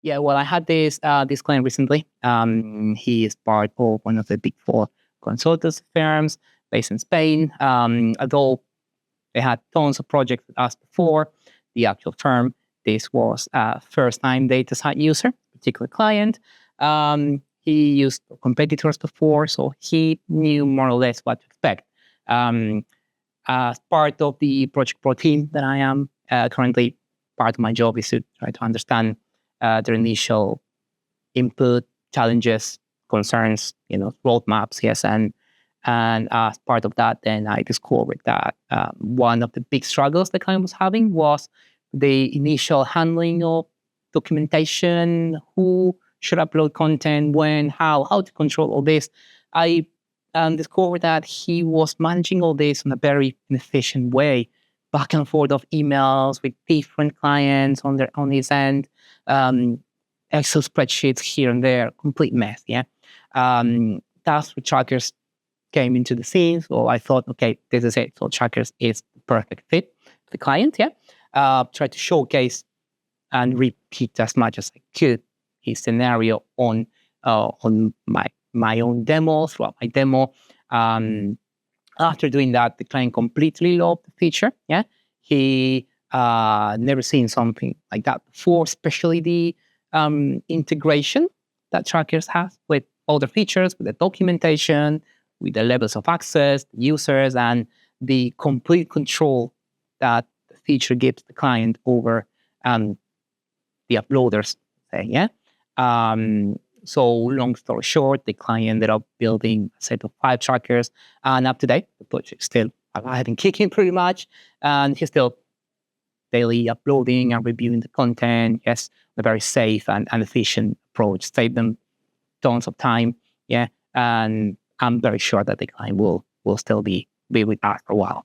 Yeah, well, I had this client recently. He is part of one of the big four consultancy firms based in Spain. Although they had tons of projects with us before, the actual firm, this was a first-time Datasite user, particular client. He used competitors before, so he knew more or less what to expect. As part of the project pro team that I am currently, part of my job is to try to understand their initial input, challenges, concerns, roadmaps, yes, and as part of that, then I discovered that one of the big struggles the client was having was the initial handling of documentation, who should upload content, when, how to control all this. I discovered that he was managing all this in a very inefficient way, back and forth of emails with different clients on his end, Excel spreadsheets here and there, complete mess. Yeah, task with trackers came into the scene. So I thought, okay, this is it. So trackers is the perfect fit for the client. Yeah, try to showcase and repeat as much as I could his scenario on my own demo, throughout my demo. After doing that, the client completely loved the feature. Yeah, he never seen something like that before, especially the integration that trackers has with other features, with the documentation, with the levels of access, the users, and the complete control that the feature gives the client over the uploaders. Say, yeah. So long story short, the client ended up building a set of 5 trackers, and up to date, the project is still alive and kicking pretty much, and he's still daily uploading and reviewing the content. Yes, a very safe and efficient approach. Save them tons of time. Yeah, and I'm very sure that the client will still be with us for a while.